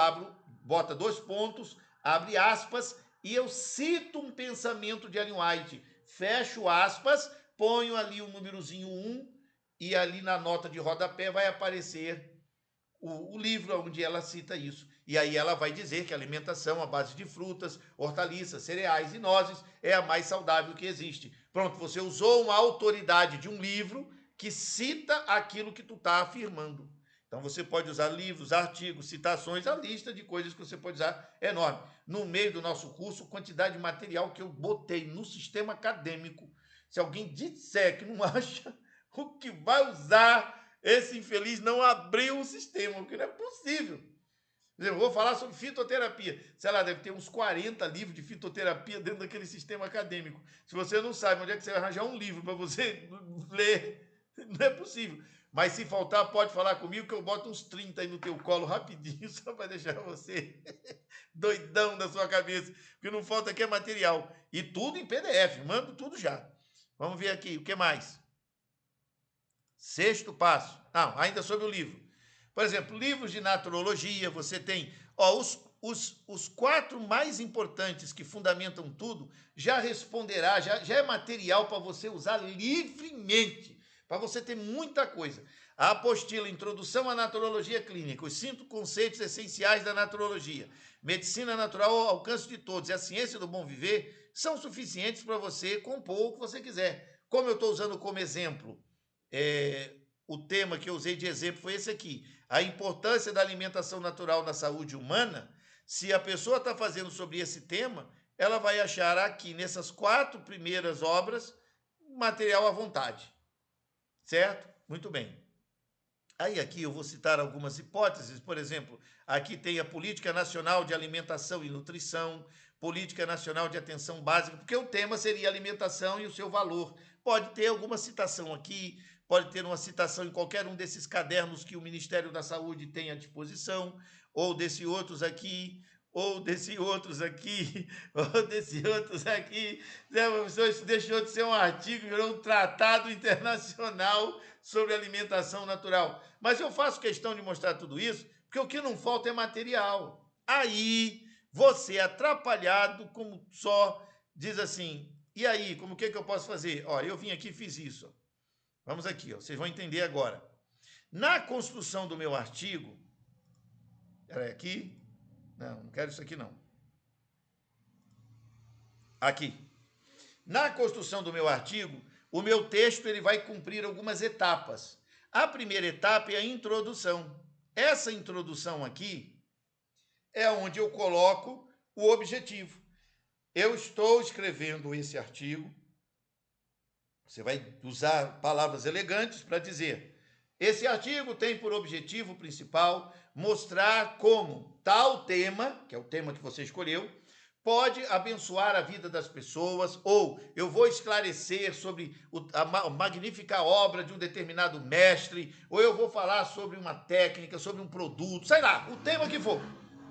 bota 2 pontos, abre aspas, e eu cito um pensamento de Ellen White, fecho aspas, ponho ali o númerozinho 1, e ali na nota de rodapé vai aparecer o livro onde ela cita isso. E aí ela vai dizer que a alimentação à base de frutas, hortaliças, cereais e nozes é a mais saudável que existe. Pronto, você usou uma autoridade de um livro que cita aquilo que tu está afirmando. Então você pode usar livros, artigos, citações, a lista de coisas que você pode usar é enorme. No meio do nosso curso, quantidade de material que eu botei no sistema acadêmico. Se alguém disser que não acha o que vai usar, esse infeliz não abriu o sistema, o que não é possível. Eu vou falar sobre fitoterapia. Sei lá, deve ter uns 40 livros de fitoterapia dentro daquele sistema acadêmico. Se você não sabe onde é que você vai arranjar um livro para você ler, não é possível. Mas se faltar, pode falar comigo que eu boto uns 30 aí no teu colo rapidinho, só para deixar você doidão da sua cabeça. Porque não falta aqui é material. E tudo em PDF, mando tudo já. Vamos ver aqui, o que mais? Sexto passo. Ainda sobre o livro. Por exemplo, livros de naturologia, você tem os 4 mais importantes que fundamentam tudo, já responderá, já é material para você usar livremente, para você ter muita coisa. A apostila Introdução à Naturologia Clínica, os 5 conceitos essenciais da naturologia, medicina natural ao alcance de todos e a ciência do bom viver, são suficientes para você compor o que você quiser. Como eu estou usando como exemplo, o tema que eu usei de exemplo foi esse aqui, a importância da alimentação natural na saúde humana. Se a pessoa está fazendo sobre esse tema, ela vai achar aqui, nessas 4 primeiras obras, material à vontade. Certo? Muito bem. Aí aqui eu vou citar algumas hipóteses, por exemplo, aqui tem a Política Nacional de Alimentação e Nutrição, Política Nacional de Atenção Básica, porque o tema seria alimentação e o seu valor. Pode ter alguma citação aqui, pode ter uma citação em qualquer um desses cadernos que o Ministério da Saúde tem à disposição, ou desse outros aqui, ou desse outros aqui, ou desse outros aqui. Isso deixou de ser um artigo, virou um tratado internacional sobre alimentação natural. Mas eu faço questão de mostrar tudo isso, porque o que não falta é material. Aí, você atrapalhado, como só diz assim, e aí, como que eu posso fazer? Ó, eu vim aqui e fiz isso. Vamos aqui, ó, vocês vão entender agora. Na construção do meu artigo, era aqui, não quero isso aqui não. Aqui. Na construção do meu artigo, o meu texto ele vai cumprir algumas etapas. A primeira etapa é a introdução. Essa introdução aqui é onde eu coloco o objetivo. eu estou escrevendo esse artigo. Você vai usar palavras elegantes para dizer: esse artigo tem por objetivo principal mostrar como tal tema, que é o tema que você escolheu, pode abençoar a vida das pessoas, ou eu vou esclarecer sobre a magnífica obra de um determinado mestre, ou eu vou falar sobre uma técnica, sobre um produto, sei lá, o tema que for.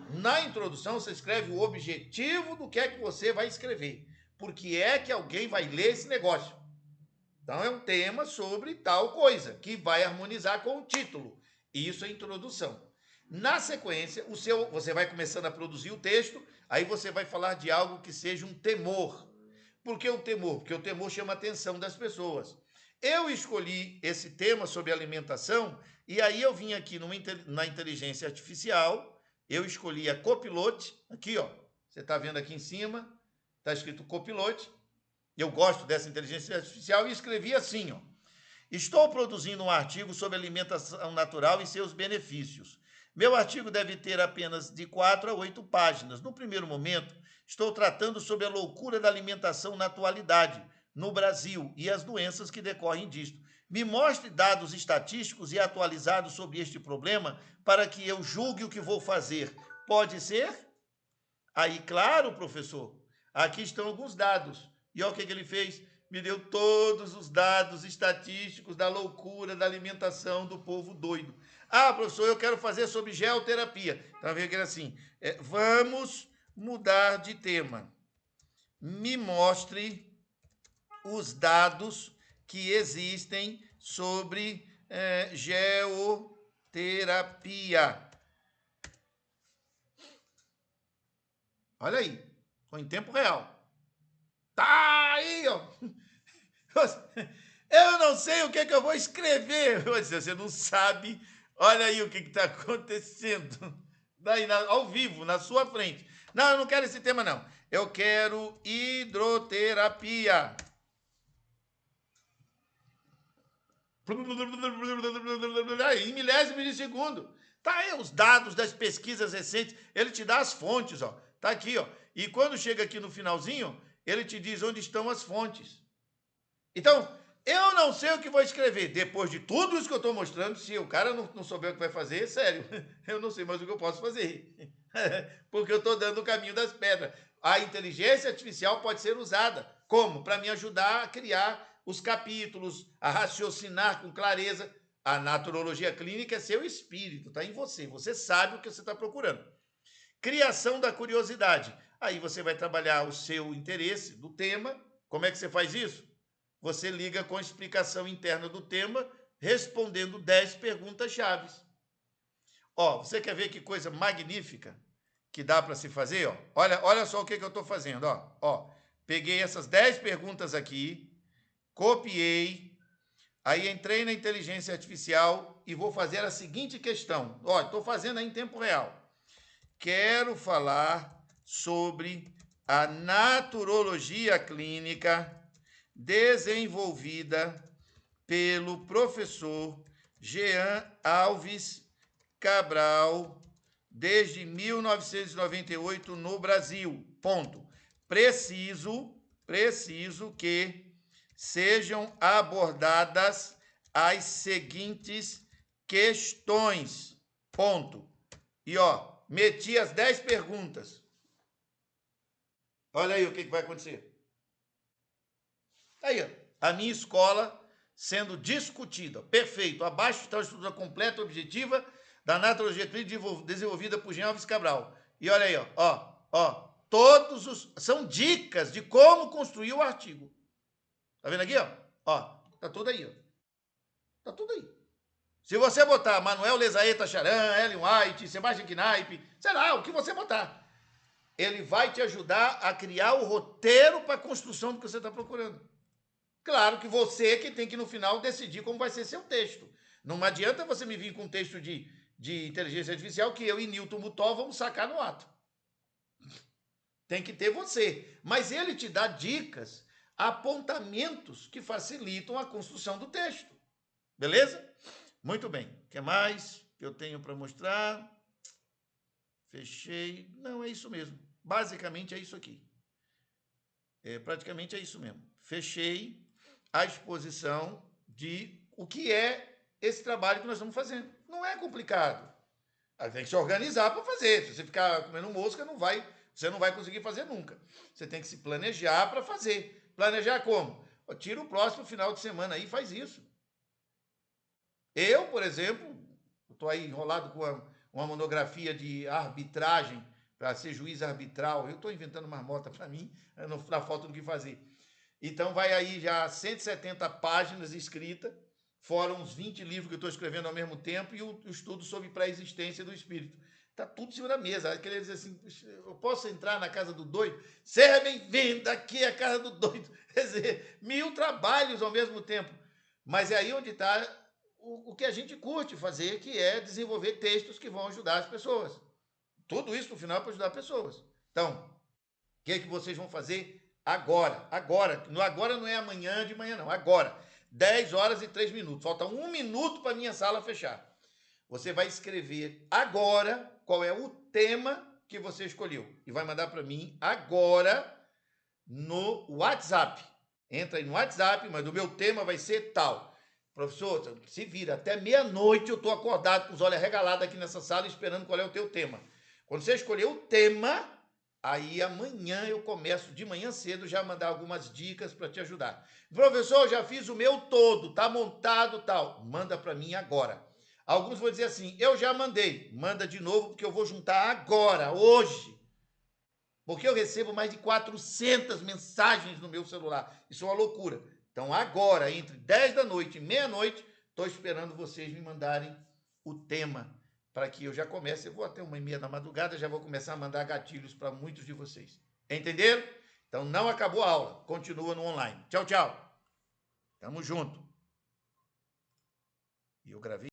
Na introdução, você escreve o objetivo do que é que você vai escrever. Por que é que alguém vai ler esse negócio? Então, é um tema sobre tal coisa, que vai harmonizar com o título. Isso é introdução. Na sequência, você vai começando a produzir o texto, aí você vai falar de algo que seja um temor. Por que o temor? Porque o temor chama a atenção das pessoas. Eu escolhi esse tema sobre alimentação, e aí eu vim aqui na inteligência artificial, eu escolhi a Copilot, aqui ó, você está vendo aqui em cima, está escrito Copilot. Eu gosto dessa inteligência artificial e escrevi assim, ó. Estou produzindo um artigo sobre alimentação natural e seus benefícios. Meu artigo deve ter apenas de 4 a 8 páginas. No primeiro momento, estou tratando sobre a loucura da alimentação na atualidade, no Brasil, e as doenças que decorrem disto. Me mostre dados estatísticos e atualizados sobre este problema para que eu julgue o que vou fazer. Pode ser? Aí, claro, professor, aqui estão alguns dados. E olha o que ele fez. Me deu todos os dados estatísticos da loucura da alimentação do povo doido. Ah, professor, eu quero fazer sobre geoterapia. Então, veio aquele assim, vamos mudar de tema. Me mostre os dados que existem sobre geoterapia. Olha aí, foi em tempo real. Tá aí, ó. Eu não sei o que é que eu vou escrever. Você não sabe. Olha aí o que está acontecendo. Daí, ao vivo, na sua frente. Não, eu não quero esse tema, não. Eu quero hidroterapia. Em milésimos de segundo. Tá aí os dados das pesquisas recentes. Ele te dá as fontes, ó. Tá aqui, ó. E quando chega aqui no finalzinho, ele te diz onde estão as fontes. Então, eu não sei o que vou escrever. Depois de tudo isso que eu estou mostrando, se o cara não souber o que vai fazer, sério, eu não sei mais o que eu posso fazer. Porque eu estou dando o caminho das pedras. A inteligência artificial pode ser usada. Como? Para me ajudar a criar os capítulos, a raciocinar com clareza. A naturologia clínica é seu espírito, está em você. Você sabe o que você está procurando. Criação da curiosidade. Aí você vai trabalhar o seu interesse do tema. Como é que você faz isso? Você liga com a explicação interna do tema, respondendo 10 perguntas-chave. Ó, você quer ver que coisa magnífica que dá para se fazer? Ó? Olha só o que eu estou fazendo. Ó, peguei essas 10 perguntas aqui, copiei, aí entrei na inteligência artificial e vou fazer a seguinte questão. Ó, estou fazendo aí em tempo real. Quero falar sobre a naturologia clínica desenvolvida pelo professor Jean Alves Cabral desde 1998 no Brasil. Ponto. Preciso que sejam abordadas as seguintes questões. Ponto. E ó, meti as 10 perguntas. Olha aí o que vai acontecer. Aí, ó, a minha escola sendo discutida. Perfeito. Abaixo está a estrutura completa objetiva da naturologia clínica desenvolvida por Jean Alves Cabral. E olha aí, ó, todos os são dicas de como construir o artigo. Tá vendo aqui, ó? Tá tudo aí, ó. Tá tudo aí. Se você botar Manuel Lezaeta Charan, Ellen White, Sebastian Knaip, sei lá, o que você botar, ele vai te ajudar a criar o roteiro para a construção do que você está procurando. Claro que você que tem que, no final, decidir como vai ser seu texto. Não adianta você me vir com um texto de inteligência artificial que eu e Newton Butó vamos sacar no ato. Tem que ter você. Mas ele te dá dicas, apontamentos que facilitam a construção do texto. Beleza? Muito bem. O que mais que eu tenho para mostrar? Fechei. Não, é isso mesmo. Basicamente é isso aqui. praticamente é isso mesmo. Fechei a exposição de o que é esse trabalho que nós estamos fazendo. Não é complicado. Tem que se organizar para fazer. Se você ficar comendo mosca, você não vai conseguir fazer nunca. Você tem que se planejar para fazer. Planejar como? Tira o próximo final de semana aí e faz isso. Eu, por exemplo, estou aí enrolado com uma monografia de arbitragem para ser juiz arbitral. Eu estou inventando marmota para mim, na falta do que fazer. Então vai aí já 170 páginas escritas, fora uns 20 livros que eu estou escrevendo ao mesmo tempo e o estudo sobre pré-existência do espírito. Está tudo em cima da mesa. Aquele dizer assim, eu posso entrar na casa do doido? Seja bem-vindo, aqui é a casa do doido. Quer dizer, 1000 trabalhos ao mesmo tempo. Mas é aí onde está o que a gente curte fazer, que é desenvolver textos que vão ajudar as pessoas. Tudo isso, no final, é para ajudar pessoas. Então, o que é que vocês vão fazer agora? Agora. Agora não é amanhã de manhã, não. Agora. 10 horas e 3 minutos. Falta 1 minuto para a minha sala fechar. Você vai escrever agora qual é o tema que você escolheu. E vai mandar para mim agora no WhatsApp. Entra aí no WhatsApp, mas o meu tema vai ser tal. Professor, se vira, até meia-noite eu estou acordado com os olhos arregalados aqui nessa sala esperando qual é o teu tema. Quando você escolher o tema, aí amanhã eu começo de manhã cedo já a mandar algumas dicas para te ajudar. Professor, já fiz o meu todo, tá montado tal. Manda para mim agora. Alguns vão dizer assim, eu já mandei. Manda de novo porque eu vou juntar agora, hoje. Porque eu recebo mais de 400 mensagens no meu celular. Isso é uma loucura. Então agora, entre 10 da noite e meia-noite, estou esperando vocês me mandarem o tema para que eu já comece. Eu vou até 1h30 da madrugada, já vou começar a mandar gatilhos para muitos de vocês. Entenderam? Então não acabou a aula, continua no online. Tchau, tchau. Tamo junto. E eu gravei.